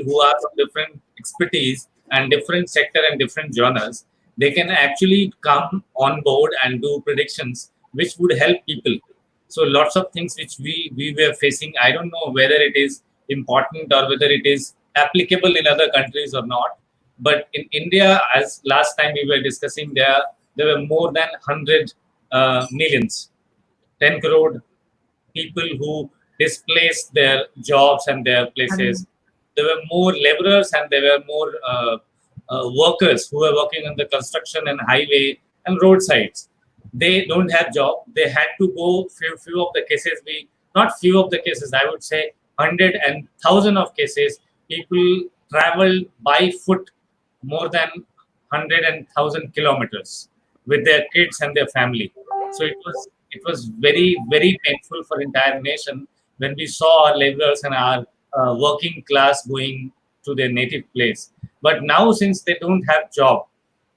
who are from different expertise and different sector and different genres, they can actually come on board and do predictions which would help people. So lots of things which we were facing, I don't know whether it is important or whether it is applicable in other countries or not. But in India, as last time we were discussing, there were more than 100 millions, 10 crore people who displaced their jobs and their places. There were more laborers and there were more workers who were working on the construction and highway and roadsides. They don't have job. They had to go. Few of the cases, not few of the cases, I would say hundred and thousand of cases. People traveled by foot more than 100,000 kilometers with their kids and their family. So it was very painful for entire nation when we saw our laborers and our working class going to their native place. But now, since they don't have job,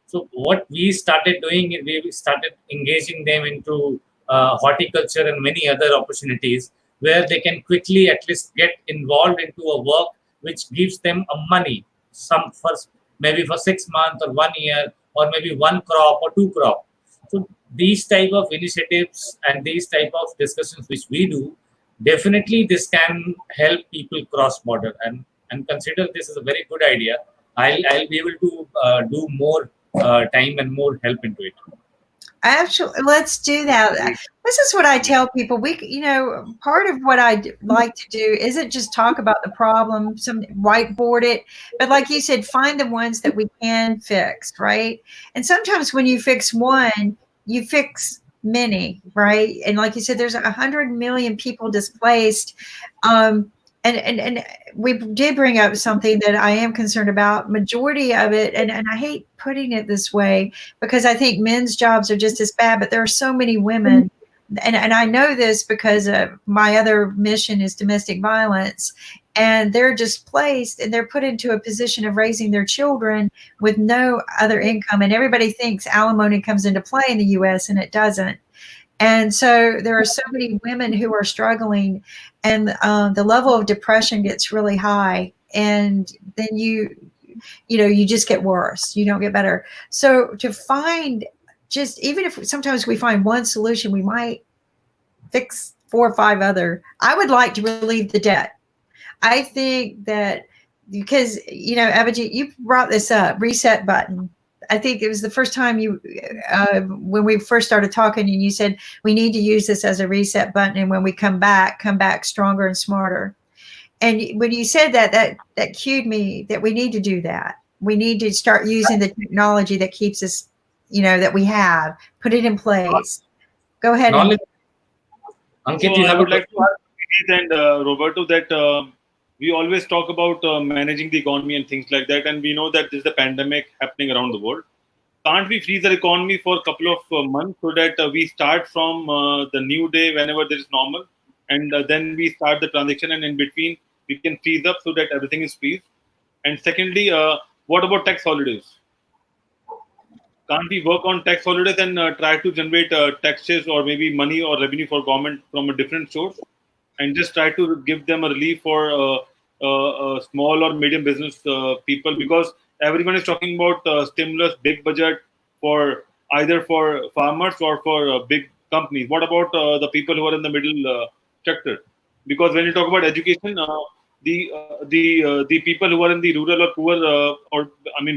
so what we started doing is we started engaging them into horticulture and many other opportunities where they can quickly at least get involved into a work which gives them a money, some first maybe for 6 months or 1 year or maybe one crop or two crop. So these type of initiatives and these type of discussions which we do, definitely this can help people cross border and consider this is a very good idea. I'll be able to do more time and more help into it. Actually, let's do that. This is what I tell people. Part of what I like to do isn't just talk about the problem, some whiteboard it, but like you said, find the ones that we can fix, right? And sometimes when you fix one, you fix many, right? And like you said, there's 100 million people displaced. And we did bring up something that I am concerned about. Majority of it, and I hate putting it this way because I think men's jobs are just as bad, but there are so many women, and I know this because my other mission is domestic violence, and they're displaced and they're put into a position of raising their children with no other income. And everybody thinks alimony comes into play in the U.S., and it doesn't. And so there are so many women who are struggling, and the level of depression gets really high, and then you just get worse. You don't get better. So to find, just even if sometimes we find one solution, we might fix 4 or 5 other. I would like to relieve the debt. I think that because, Abhijeet, you brought this up, reset button. I think it was the first time when we first started talking, and you said we need to use this as a reset button, and when we come back stronger and smarter. And when you said that cued me that we need to do that. We need to start using the technology that keeps us, that we have, put it in place. Go ahead. Ankit, I would like to ask Abhijeet and Roberto that we always talk about managing the economy and things like that, and we know that there's a pandemic happening around the world. Can't we freeze the economy for a couple of months so that we start from the new day whenever there is normal, and then we start the transaction, and in between we can freeze up so that everything is freeze? And secondly, what about tax holidays? Can't we work on tax holidays and try to generate taxes or maybe money or revenue for government from a different source, and just try to give them a relief for small or medium business people? Because everyone is talking about stimulus, big budget for either for farmers or for big companies. What about the people who are in the middle sector? Because when you talk about education, the people who are in the rural or poor or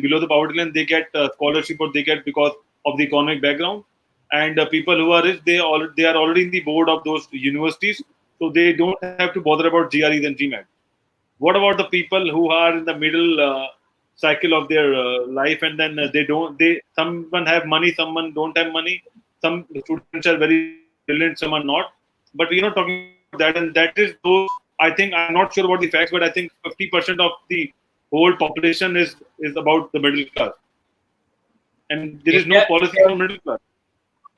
below the poverty line, they get scholarship, or they get because of the economic background. And people who are rich, they are already in the board of those universities, so they don't have to bother about GREs and GMAT. What about the people who are in the middle cycle of their life, and then someone have money, someone don't have money, some students are very brilliant, some are not, but we're not talking about that. And that is those, I think, I'm not sure about the facts, but I think 50% of the whole population is about the middle class, and there is no policy for middle class.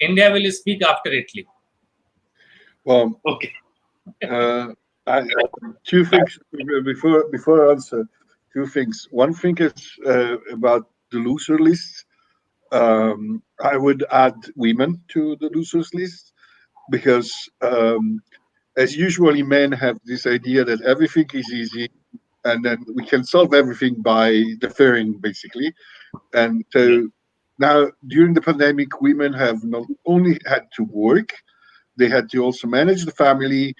India will speak after Italy. Well, okay. Two things before I answer. Two things. One thing is about the loser list. I would add women to the losers list, because as usually men have this idea that everything is easy, and then we can solve everything by deferring, basically. And Yeah. so now, during the pandemic, women have not only had to work, they had to also manage the family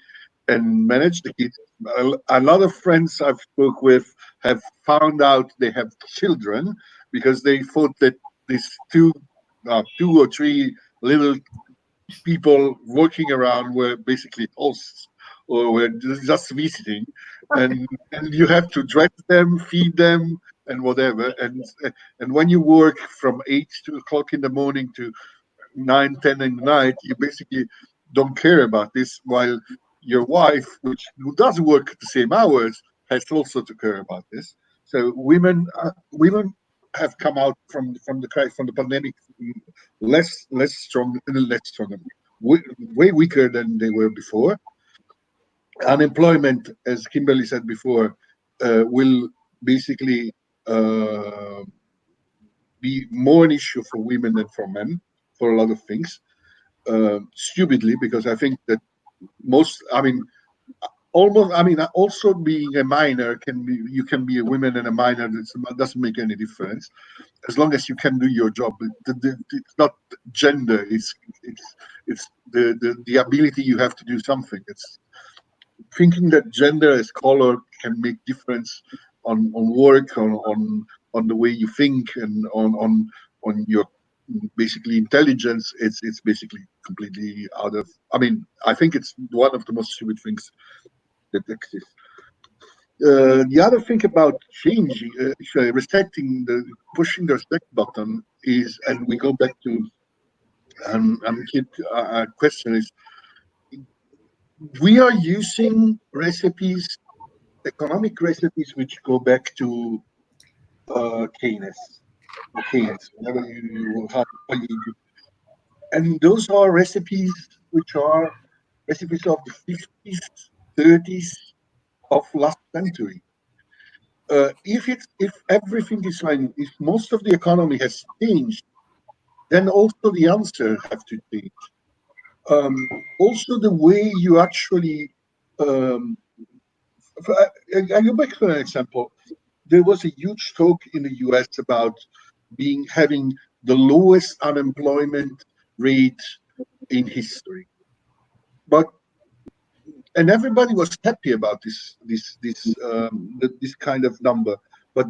and manage the kids. A lot of friends I've spoke with have found out they have children because they thought that these two or three little people walking around were basically hosts or were just visiting, and you have to dress them, feed them, and whatever. And when you work from 8 to 2 o'clock in the morning to 9, 10 in the night, you basically don't care about this. While your wife, which who does work at the same hours, has also to care about this. So women have come out from the from the pandemic less strong, less stronger, way weaker than they were before. Unemployment, as Kimberly said before, will basically uh, be more an issue for women than for men for a lot of things. Stupidly, because I think that also being a minor you can be a woman and a minor. That doesn't make any difference as long as you can do your job. It's not gender. It's the ability you have to do something. It's thinking that gender as color can make difference on work, on the way you think, and on your basically intelligence. It's basically completely out of. I think it's one of the most stupid things that exist. The other thing about changing, resetting, pushing the reset button is, and we go back to kid question is, we are using recipes, economic recipes, which go back to Keynes, or Keynes, whatever how you, and those are recipes which are recipes of the 50s, 30s of last century. If everything is fine, if most of the economy has changed, then also the answer have to change. Also, the way you actually, um, I go back to an example. There was a huge talk in the U.S. about having the lowest unemployment rate in history, but and everybody was happy about this kind of number. But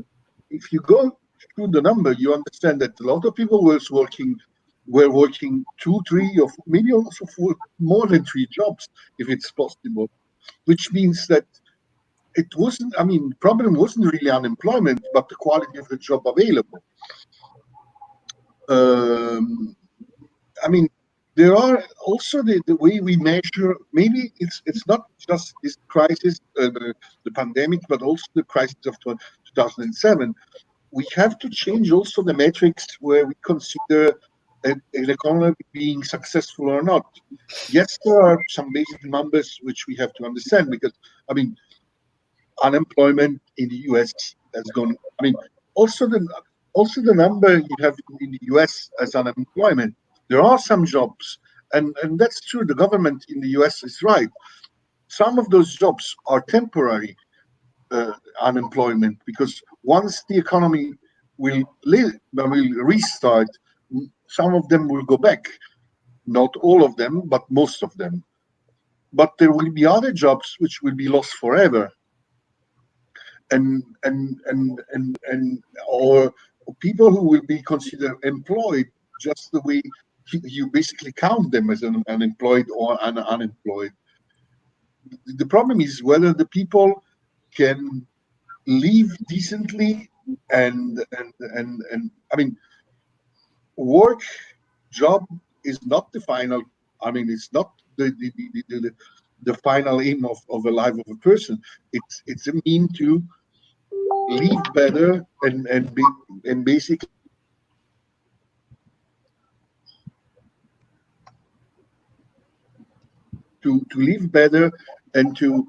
if you go through the number, you understand that a lot of people were working 2, 3, or maybe also more than 3 jobs, if it's possible. Which means that it wasn't. Problem wasn't really unemployment, but the quality of the job available. Um, I mean, there are also the way we measure. Maybe it's not just this crisis, the pandemic, but also the crisis of 2007. We have to change also the metrics where we consider an economy being successful or not. Yes, there are some basic numbers which we have to understand, because unemployment in the US has gone. Also the number you have in the US as unemployment. There are some jobs, and that's true. The government in the US is right. Some of those jobs are temporary unemployment, because once the economy will restart, some of them will go back. Not all of them, but most of them. But there will be other jobs which will be lost forever, or people who will be considered employed, just the way you basically count them as an unemployed or an unemployed. The problem is whether the people can live decently, and work, job is not the final. It's not the final aim of a life of a person. It's a mean to live better, and basically to live better, and to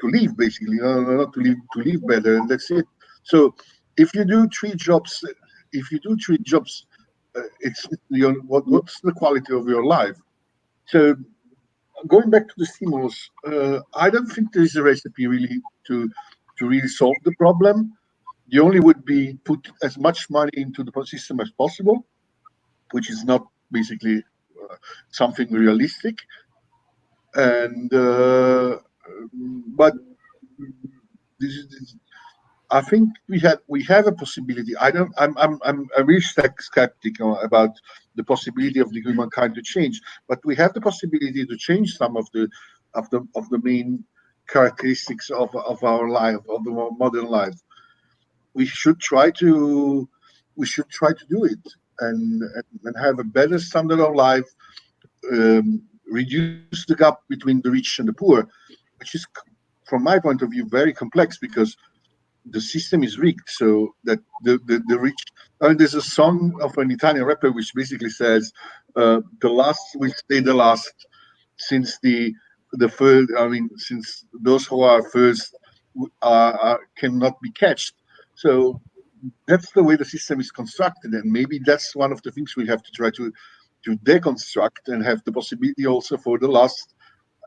live, basically, not to live better, and that's it. So if you do 3 jobs, it's what's the quality of your life? So going back to the stimulus, I don't think there is a recipe really to really solve the problem. The only would be put as much money into the system as possible, which is not basically something realistic. And but this, I think we have a possibility. I don't. I'm a real skeptic about the possibility of the humankind to change, but we have the possibility to change some of the main characteristics of our life, of the modern life. We should try to do it, and have a better standard of life, reduce the gap between the rich and the poor, which is, from my point of view, very complex because the system is rigged so that the rich. I mean, there's a song of an Italian rapper which basically says, "The last will stay the last, since the first. I mean, since those who are first cannot be catched." So that's the way the system is constructed, and maybe that's one of the things we have to try to deconstruct and have the possibility also for the last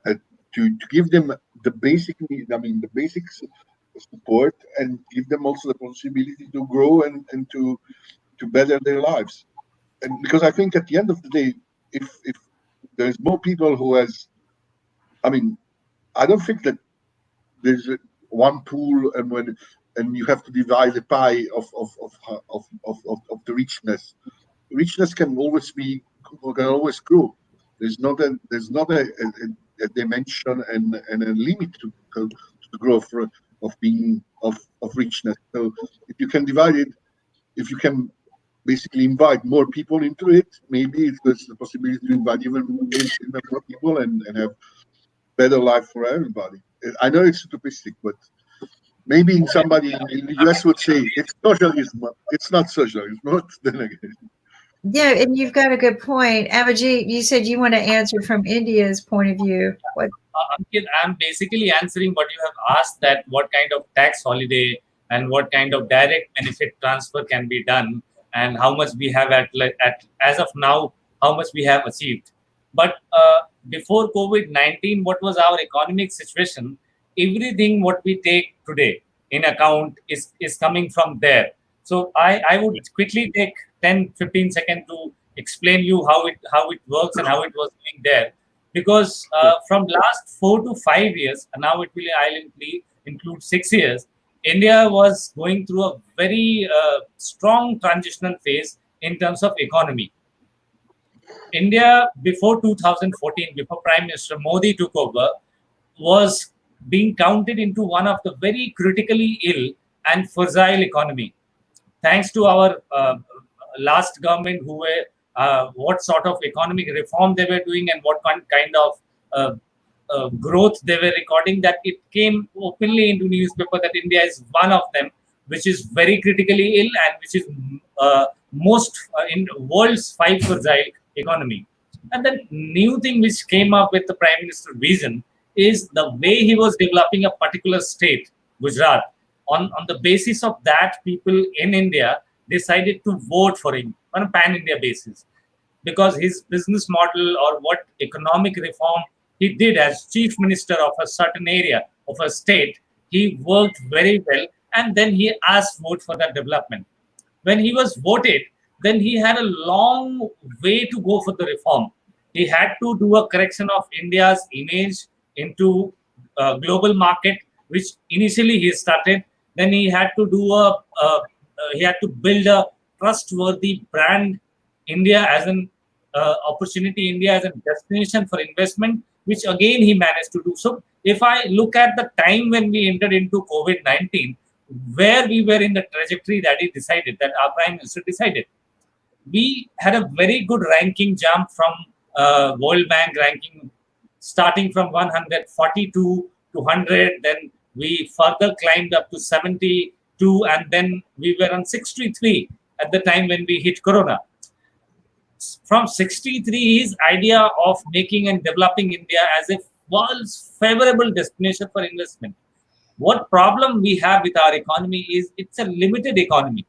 uh, to give them the basic need. I mean, the basics support, and give them also the possibility to grow and to better their lives. And because I think at the end of the day, if there's more people who has, I mean, I don't think that there's one pool, and you have to divide the pie of the richness. Richness can always grow. There's not a dimension and a limit to the growth of richness. So if you can divide it, if you can basically invite more people into it, maybe there's the possibility to invite even more people and have better life for everybody. I know it's utopistic, but maybe somebody in the US would say it's socialism. It's not socialism. Not then again. Yeah, and you've got a good point. Abhijit, you said you want to answer from India's point of view. What? Ankit, I'm basically answering what you have asked, that what kind of tax holiday and what kind of direct benefit transfer can be done, and how much we have at as of now, how much we have achieved. But before COVID-19, what was our economic situation? Everything what we take today in account is coming from there. So I would quickly take 10-15 seconds to explain you how it works and how it was doing there, because from last 4 to 5 years, and now I'll include 6 years, India was going through a very strong transitional phase in terms of economy. India before 2014, before Prime Minister Modi took over, was being counted into one of the very critically ill and fragile economy. Thanks to our last government, who were what sort of economic reform they were doing and what kind of uh, growth they were recording, that it came openly into newspaper that India is one of them, which is very critically ill and which is most in world's five fragile economy. And the new thing which came up with the Prime Minister vision is the way he was developing a particular state, Gujarat. On the basis of that, people in India decided to vote for him on a pan-India basis, because his business model or what economic reform he did as chief minister of a certain area of a state, he worked very well, and then he asked vote for that development. When he was voted, then he had a long way to go for the reform. He had to do a correction of India's image into global market, which initially he started. Then he had to he had to build a trustworthy brand, India as an opportunity, India as a destination for investment, which again he managed to do. So if I look at the time when we entered into COVID-19, where we were in the trajectory that he decided, that our Prime Minister decided, we had a very good ranking jump from World Bank ranking, starting from 142 to 100. Then we further climbed up to 72, and then we were on 63 at the time when we hit Corona. From 63, his idea of making and developing India as a world's favorable destination for investment. What problem we have with our economy is it's a limited economy.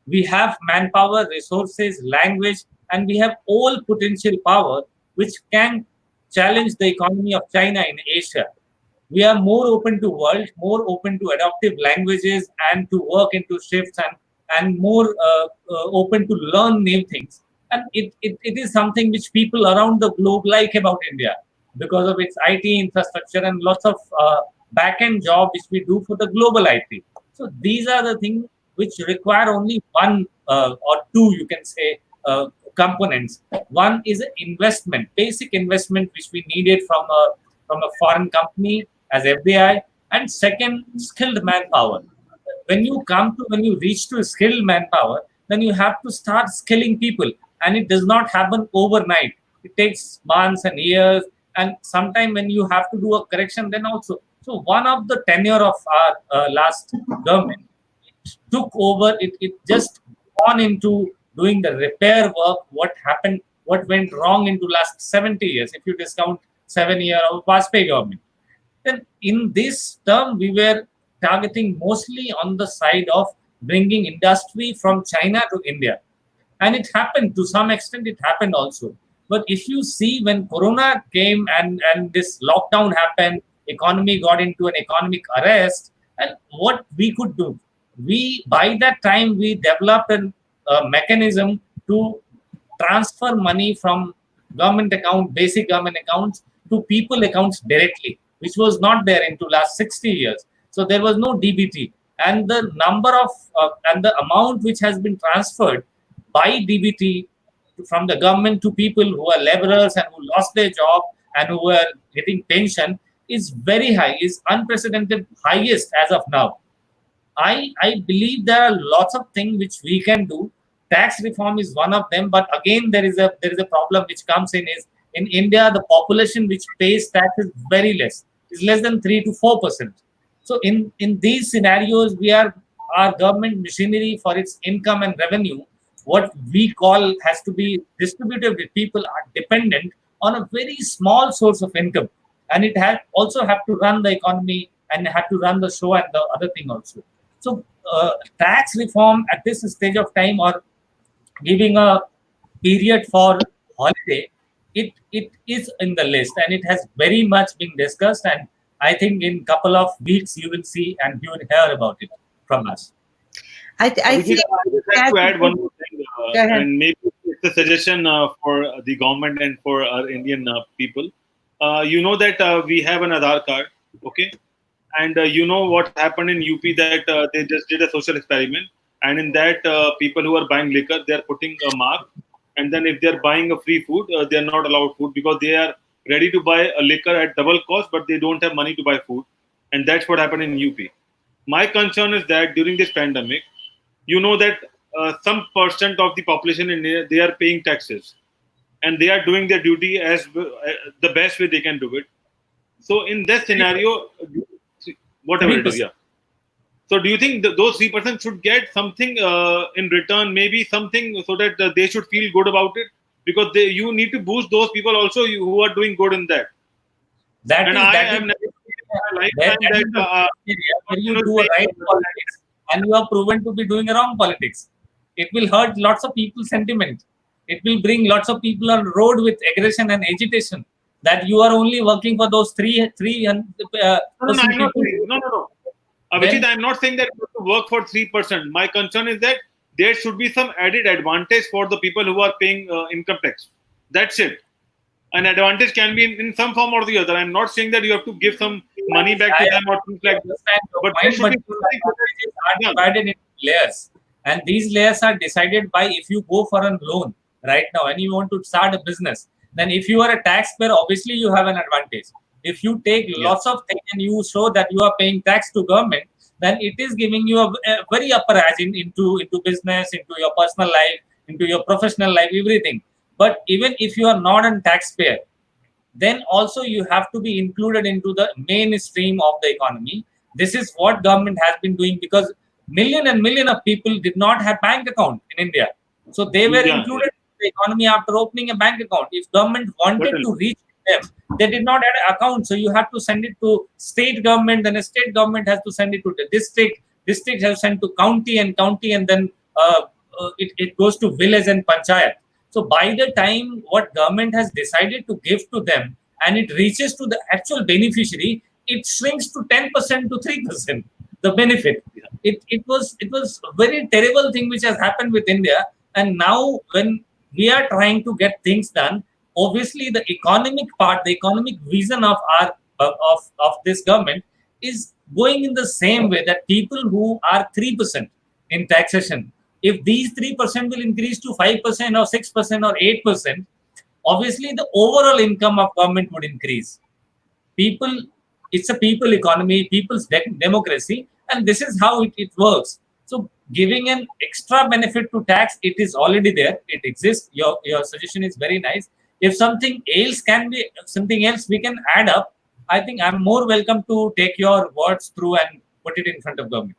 We have manpower, resources, language, and we have all potential power which can challenge the economy of China in Asia. We are more open to world, more open to adaptive languages and to work into shifts, and more open to learn new things. And it is something which people around the globe like about India because of its IT infrastructure and lots of back-end job which we do for the global IT. So these are the things which require only one or two, you can say, components. One is an investment, basic investment which we needed from a foreign company as FDI, and second, skilled manpower. When you reach to skilled manpower, then you have to start skilling people, and it does not happen overnight. It takes months and years, and sometimes when you have to do a correction, then also. So one of the tenure of our last government, it took over. It just gone into doing the repair work. What happened? What went wrong into last 70 years? If you discount 7 years of Vajpayee government, then in this term, we were targeting mostly on the side of bringing industry from China to India. And it happened to some extent, it happened also. But if you see when Corona came and this lockdown happened, economy got into an economic arrest, and what we could do, by that time, we developed a mechanism to transfer money from government account, basic government accounts to people accounts directly, which was not there into last 60 years. So there was no DBT, and the number of and the amount which has been transferred by DBT from the government to people who are laborers and who lost their job and who are getting pension is very high, is unprecedented highest as of now. I believe there are lots of things which we can do. Tax reform is one of them, but again there is a problem which comes in India the population which pays tax is very less, is less than 3 to 4%. So in these scenarios, our government machinery for its income and revenue, what we call has to be distributed with people are dependent on a very small source of income, and it has also have to run the economy and have to run the show and the other thing also. So tax reform at this stage of time, or giving a period for holiday, it is in the list, and it has very much been discussed, and I think in couple of weeks you will see and you will hear about it from us. I think I would like to add one more thing, Go ahead. and maybe it's a suggestion for the government and for our Indian people. You know that we have an Aadhaar card, okay? And you know what happened in UP, that they just did a social experiment, and in that people who are buying liquor, they are putting a mark, and then if they are buying a free food, they are not allowed food because they are ready to buy a liquor at double cost, but they don't have money to buy food, and that's what happened in UP. My concern is that during this pandemic, you know that some percent of the population in India, they are paying taxes, and they are doing their duty as the best way they can do it. So in that scenario, whatever it is, yeah. So do you think that those 3% should get something in return, maybe something, so that they should feel good about it? Because you need to boost those people also who are doing good in that. And I have never seen in my lifetime that where you do a right politics and you are proven to be doing a wrong politics. It will hurt lots of people's sentiment. It will bring lots of people on the road with aggression and agitation. That you are only working for those three. No, Abhijeet, I'm not saying that you have to work for 3%. My concern is that there should be some added advantage for the people who are paying income tax. That's it. An advantage can be in some form or the other. I'm not saying that you have to give some money back to them or things like that. But there should be advantages are divided into layers, and these layers are decided by if you go for a loan right now and you want to start a business. Then if you are a taxpayer, obviously you have an advantage. If you take lots of things and you show that you are paying tax to government, then it is giving you a very upper edge into business, into your personal life, into your professional life, everything. But even if you are not a taxpayer, then also you have to be included into the mainstream of the economy. This is what government has been doing, because million and million of people did not have bank account in India. So they were included in the economy after opening a bank account. If government wanted to reach them, they did not have an account. So you have to send it to state government, then a state government has to send it to the district. District has sent to county, and then it goes to village and panchayat. So by the time what government has decided to give to them, and it reaches to the actual beneficiary, it shrinks to 10% to 3%. The benefit. It was a very terrible thing which has happened with India. And now when we are trying to get things done, obviously the economic part, the economic vision of our of this government is going in the same way, that people who are 3% in taxation, if these 3% will increase to 5% or 6% or 8%, obviously the overall income of government would increase. People, it's a people economy, people's democracy, and this is how it works. So giving an extra benefit to tax, it is already there, it exists. Your suggestion is very nice. If something else can be, something else we can add up, I think I'm more welcome to take your words through and put it in front of government.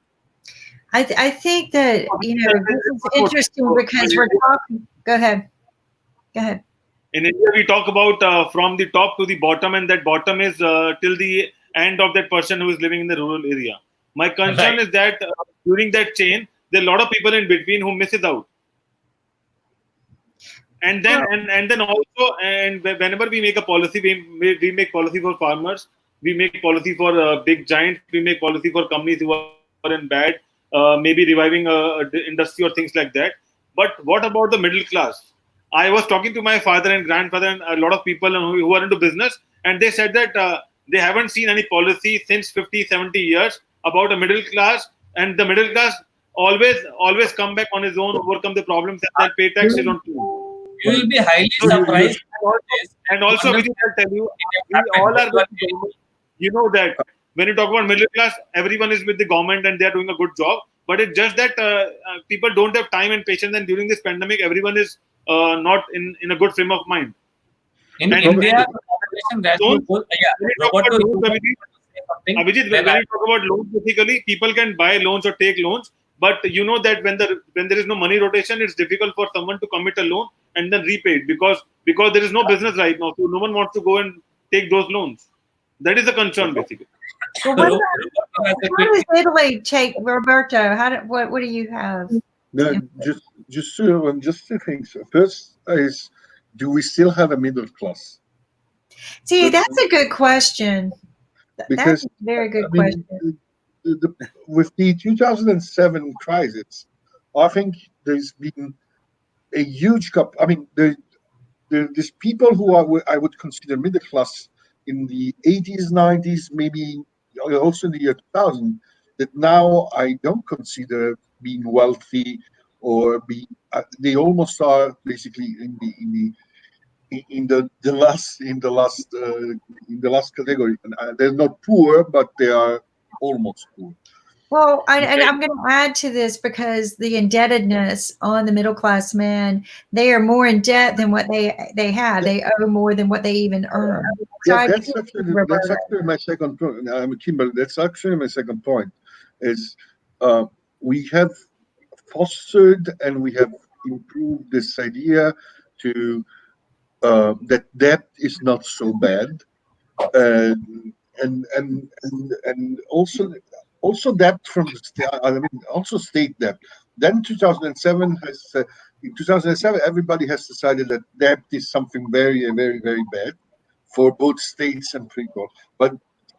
I think that, this is interesting because we're talking. Go ahead. In India, we talk about from the top to the bottom, and that bottom is till the end of that person who is living in the rural area. My concern is that during that chain, there are a lot of people in between who misses out. And then, and then also, and whenever we make a policy, we make policy for farmers, we make policy for big giants, we make policy for companies who are in bad, maybe reviving industry or things like that. But what about the middle class? I was talking to my father and grandfather and a lot of people who are into business, and they said that they haven't seen any policy since 50, 70 years about a middle class, and the middle class always come back on his own, overcome the problems, and then pay taxes on too. You will be highly surprised. And also, Abhijeet, I'll tell you, we all are with the government. You know that when you talk about middle class, everyone is with the government and they are doing a good job. But it's just that people don't have time and patience, and during this pandemic, everyone is not in a good frame of mind. In India, Abhijeet, when you talk about loans, basically people can buy loans or take loans, but you know that when there is no money rotation, it's difficult for someone to commit a loan and then repay it because there is no business right now, so no one wants to go and take those loans. That is the concern, basically. Well, how does Italy take, Roberto? What do you have? No, just two things. First is, do we still have a middle class? See, that's a good question. Because that's a very good question. With the 2007 crisis, I think there's been a huge there's people who I would consider middle class in the 80s, 90s, maybe also in the year 2000, that now I don't consider being wealthy or they almost are basically in the last category. They're not poor, but they are almost poor. Well, and I'm going to add to this because the indebtedness on the middle class man, they are more in debt than what they have. They owe more than what they even earn. Yeah, that's actually my second point. Kimberly, that's actually my second point. Is we have fostered and we have improved this idea to that debt is not so bad, and also debt from the state. I mean, also state debt. Then 2007 has in 2007 everybody has decided that debt is something very, very, very bad for both states and people. But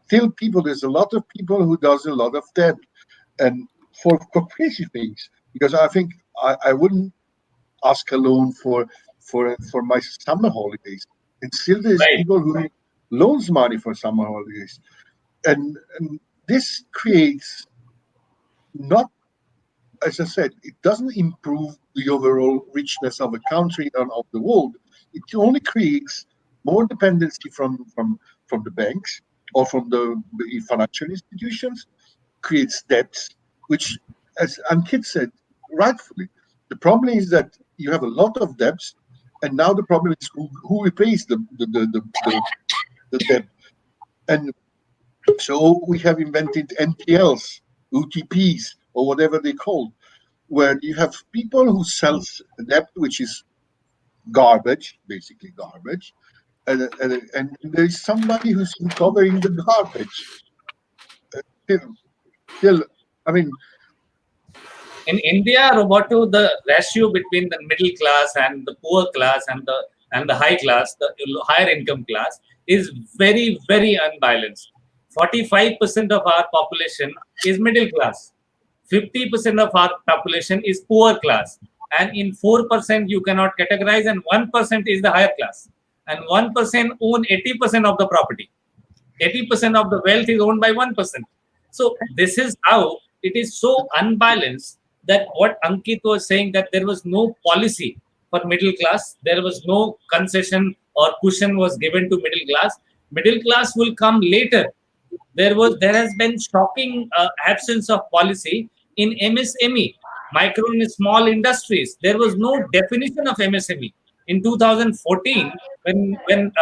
still, there's a lot of people who does a lot of debt, and for crazy things. Because I think I wouldn't ask a loan for my summer holidays, and still there's people who loans money for summer holidays, and this creates not, as I said, it doesn't improve the overall richness of a country and of the world. It only creates more dependency from the banks or from the financial institutions, creates debts, which, as Ankit said, rightfully, the problem is that you have a lot of debts, and now the problem is who repays the debt. And so we have invented NPLs, UTPs, or whatever they call, where you have people who sell debt, which is garbage, basically garbage, and there is somebody who's covering the garbage. Still, I mean, in India, Roberto, the ratio between the middle class and the poor class and the high class, the higher income class, is very, very unbalanced. 45% of our population is middle class. 50% of our population is poor class. And in 4% you cannot categorize, and 1% is the higher class. And 1% own 80% of the property. 80% of the wealth is owned by 1%. So this is how it is so unbalanced, that what Ankit was saying, that there was no policy for middle class, there was no concession or cushion was given to middle class. Middle class will come later. There has been shocking absence of policy in MSME, micro and small industries. There was no definition of MSME in 2014 when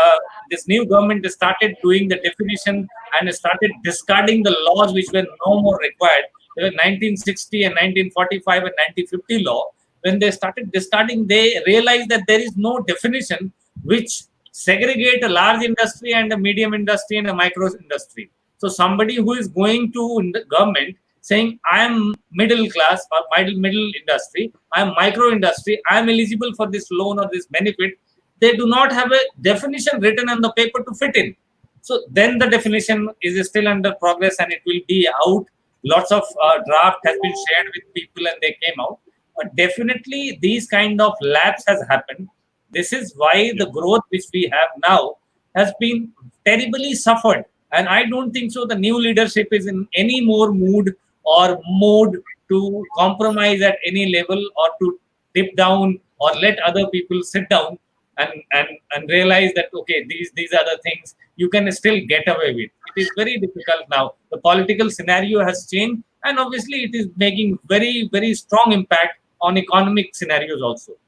this new government started doing the definition and started discarding the laws which were no more required. There were 1960 and 1945 and 1950 law. When they started discarding, they realized that there is no definition which segregate a large industry and a medium industry and a micro industry. So somebody who is going to in the government saying, I am middle class or middle industry, I am micro industry, I am eligible for this loan or this benefit, they do not have a definition written on the paper to fit in. So then the definition is still under progress and it will be out. Lots of draft has been shared with people and they came out. But definitely these kind of lapse has happened. This is why the growth which we have now has been terribly suffered. And I don't think so the new leadership is in any more mood or mode to compromise at any level or to dip down or let other people sit down and realize that, okay, these are the things you can still get away with. It is very difficult now. The political scenario has changed, and obviously it is making very, very strong impact on economic scenarios also.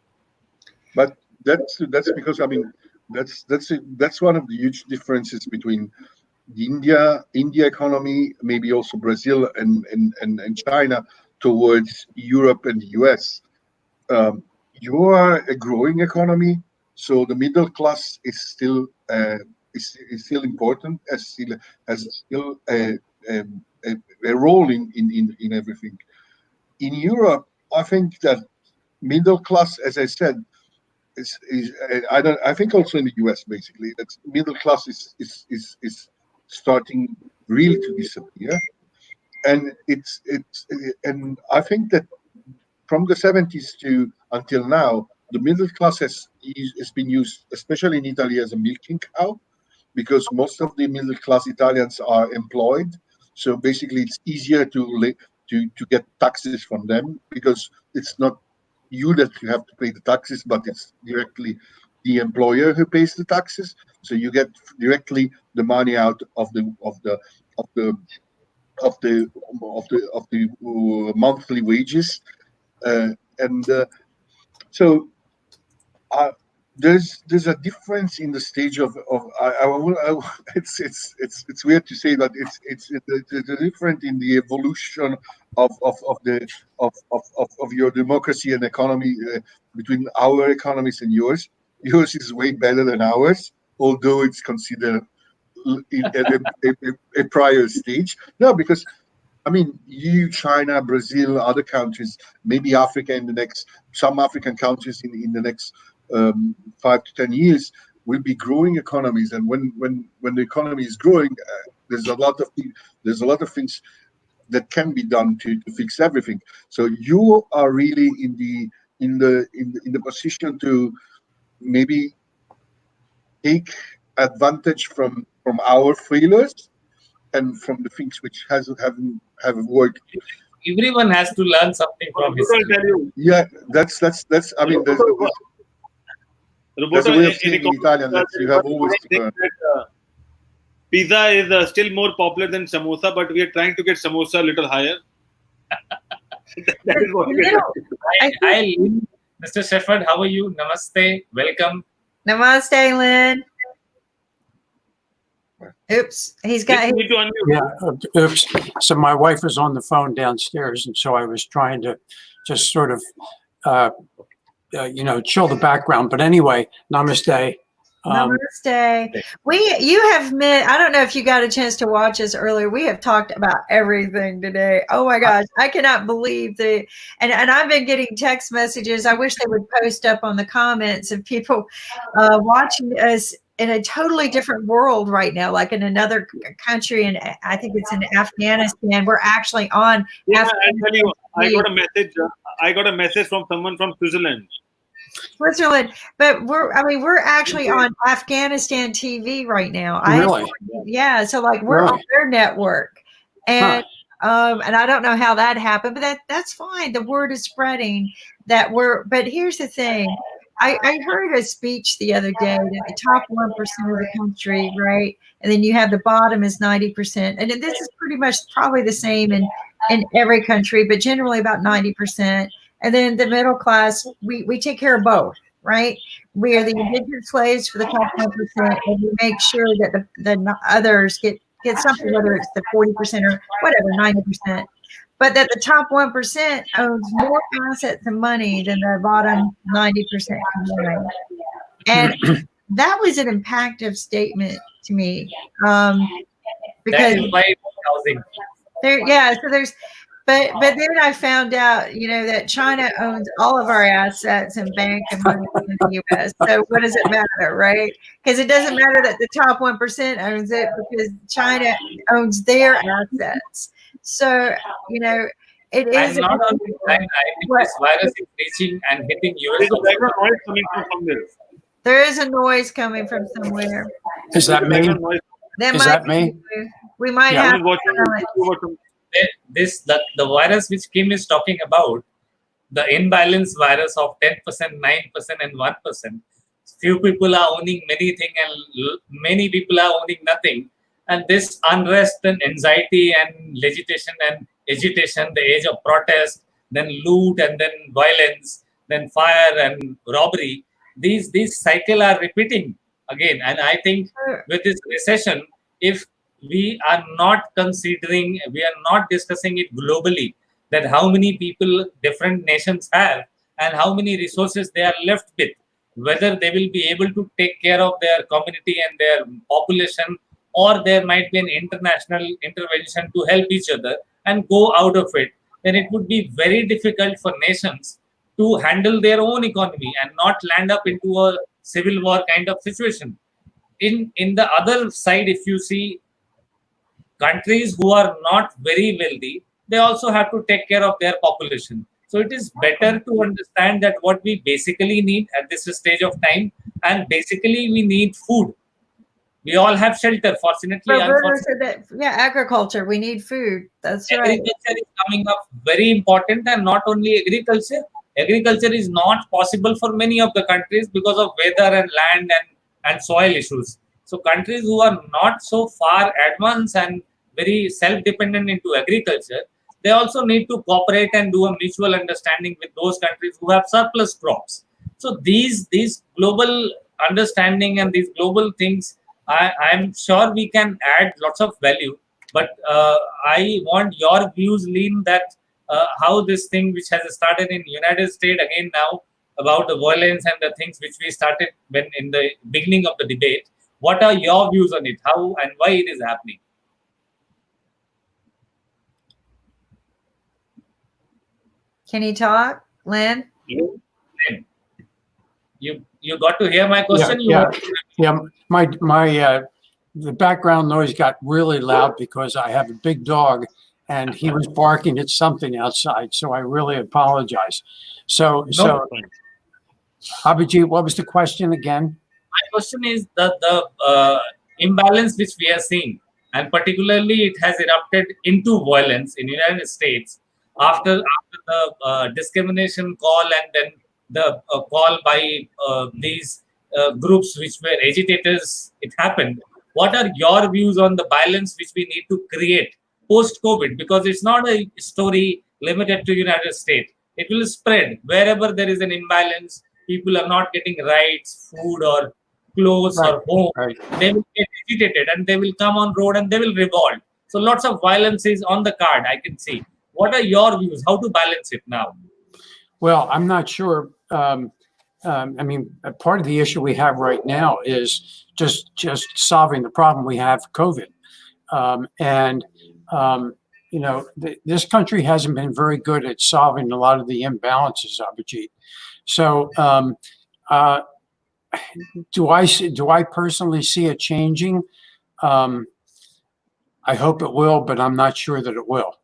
But that's because, I mean, that's one of the huge differences between the India economy, maybe also Brazil and China, towards Europe and the US. You are a growing economy, so the middle class is still important, as still a role in everything. In Europe, I think that middle class, as I said, I think also in the US basically that middle class is starting really to disappear, and and I think that from the 70s to until now, the middle class has been used, especially in Italy, as a milking cow, because most of the middle class Italians are employed. So basically, it's easier to get taxes from them, because it's not you that you have to pay the taxes, but it's directly the employer who pays the taxes. So you get directly the money out of the monthly wages, so there's a difference in the stage of it's weird to say that it's different in the evolution of your democracy and economy between our economies and yours. Yours is way better than ours, although it's considered a prior stage. No, because I mean, China, Brazil, other countries, maybe Africa some African countries in the next 5 to 10 years will be growing economies. And when the economy is growing, there's a lot of things that can be done to fix everything. So you are really in the position to maybe take advantage from our failures and from the things which haven't worked. Everyone has to learn something from history. Yeah, that's. I mean, there's a way of saying in Italian that you have always to learn. Pizza is still more popular than samosa, but we are trying to get samosa a little higher. That is what we are doing. Hi, Mr. Shepherd, how are you? Namaste, welcome. Namaste, Lynn. Oops, he's got. Oops. So my wife was on the phone downstairs, and so I was trying to just sort of, chill the background. But anyway, namaste. Namaste. You have met. I don't know if you got a chance to watch us earlier. We have talked about everything today. Oh my gosh, I cannot believe and I've been getting text messages. I wish they would post up on the comments of people watching us in a totally different world right now, like in another country, and I think it's in Afghanistan. We're actually on Yeah, I'll tell you. I TV. got a message. I got a message from someone from Switzerland. Switzerland, but we're actually on Afghanistan TV right now. Really? Yeah, so like we're on Really? their network, Huh. and I don't know how that happened, but that's fine. The word is spreading that we're. But here's the thing. I heard a speech the other day that the top 1% of the country, right? And then you have the bottom is 90%. And this is pretty much probably the same in every country, but generally about 90%. And then the middle class, we take care of both, right? We are the indentured slaves for the top 1%, and we make sure that the others get something, whether it's the 40% or whatever, 90%. But that the top 1% owns more assets and money than the bottom 90% combined. And that was an impactful statement to me. Because That is why housing. so there's but then I found out, that China owns all of our assets and bank and money in the US. So what does it matter, right? Because it doesn't matter that the top 1% owns it, because China owns their assets. So, it is. And not only China, I think this virus is reaching and hitting US There's a also. background noise coming from somewhere. There is a noise coming from somewhere. Is that me? Background noise. Is that me? We might Yeah. have. Someone is watching. The virus which Kim is talking about, the imbalance virus of 10%, 9%, and 1%. Few people are owning many things, and many people are owning nothing. And this unrest and anxiety and legislation and agitation, the age of protest, then loot and then violence, then fire and robbery. These cycle are repeating again. And I think with this recession, if we are not considering, we are not discussing it globally, that how many people different nations have and how many resources they are left with, whether they will be able to take care of their community and their population, or there might be an international intervention to help each other and go out of it, then it would be very difficult for nations to handle their own economy and not land up into a civil war kind of situation. In the other side, if you see, countries who are not very wealthy, they also have to take care of their population. So it is better to understand that what we basically need at this stage of time, and basically we need food. We all have shelter, fortunately. Unfortunately, agriculture. We need food. That's right. Agriculture is coming up very important, and not only agriculture. Agriculture is not possible for many of the countries because of weather and land and soil issues. So countries who are not so far advanced and very self-dependent into agriculture, they also need to cooperate and do a mutual understanding with those countries who have surplus crops. So these global understanding and these global things, I'm sure we can add lots of value. But I want your views, Lean, that how this thing which has started in United States again now about the violence and the things which we started when in the beginning of the debate. What are your views on it? How and why it is happening? Can you talk, Lynn? You got to hear my question? Yeah. My the background noise got really loud because I have a big dog and he was barking at something outside. So I really apologize. So Abhijeet, what was the question again? My question is the imbalance which we are seeing, and particularly it has erupted into violence in the United States after the discrimination call, and then the call by these groups which were agitators. It happened. What are your views on the balance which we need to create post-COVID? Because it's not a story limited to United States. It will spread wherever there is an imbalance. People are not getting rights, food, or clothes, or home. Right. They will get agitated and they will come on road and they will revolt. So lots of violence is on the card, I can see. What are your views? How to balance it now? Well, I'm not sure. I mean, part of the issue we have right now is just solving the problem we have, COVID. This country hasn't been very good at solving a lot of the imbalances, Abhijeet. So do I personally see it changing? I hope it will, but I'm not sure that it will,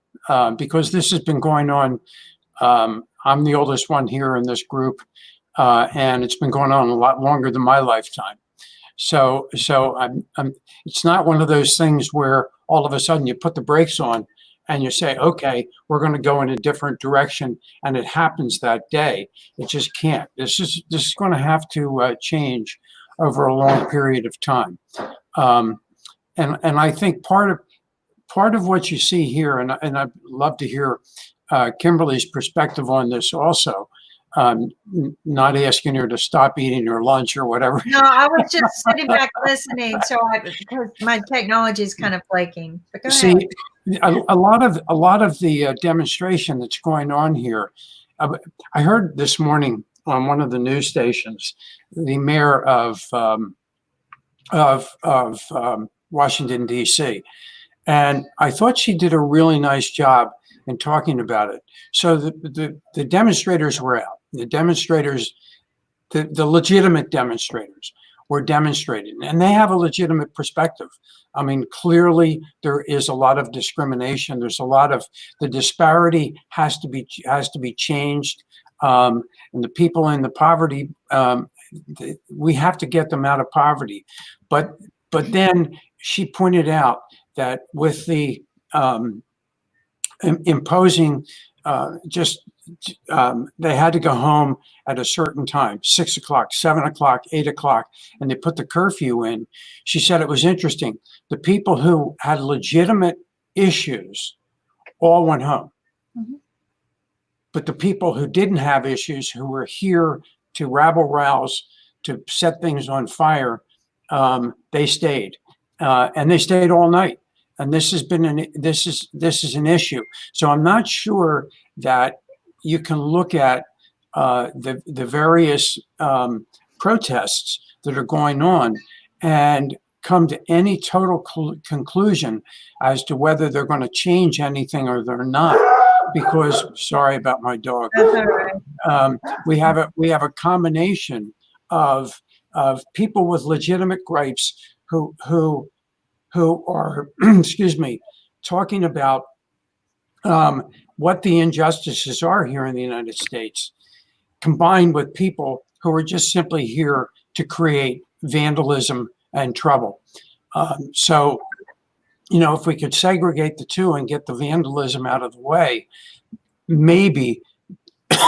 because this has been going on. I'm the oldest one here in this group, and it's been going on a lot longer than my lifetime. So it's not one of those things where all of a sudden you put the brakes on and you say, okay, we're going to go in a different direction, and it happens that day. It just can't. This is going to have to change over a long period of time. And I think part of what you see here, and I'd love to hear Kimberly's perspective on this also. Not asking her to stop eating her lunch or whatever. No, I was just sitting back listening, because my technology is kind of flaking. But go ahead. See, a lot of the demonstration that's going on here. I heard this morning on one of the news stations, the mayor of Washington, D.C., and I thought she did a really nice job in talking about it. So the demonstrators were out. The demonstrators, the legitimate demonstrators, were demonstrating, and they have a legitimate perspective. I mean, clearly there is a lot of discrimination. There's a lot of, the disparity has to be changed, and the people in the poverty, we have to get them out of poverty. But then she pointed out that with the imposing they had to go home at a certain time, 6 o'clock, 7 o'clock, 8 o'clock, and they put the curfew in. She said it was interesting. The people who had legitimate issues all went home. Mm-hmm. But the people who didn't have issues, who were here to rabble-rouse, to set things on fire, they stayed. And they stayed all night. And this has been this is an issue. So I'm not sure that you can look at the various protests that are going on and come to any total conclusion as to whether they're going to change anything or they're not. Because, sorry about my dog. That's all right. We have a combination of people with legitimate gripes who are, excuse me, talking about what the injustices are here in the United States, combined with people who are just simply here to create vandalism and trouble. So, if we could segregate the two and get the vandalism out of the way, maybe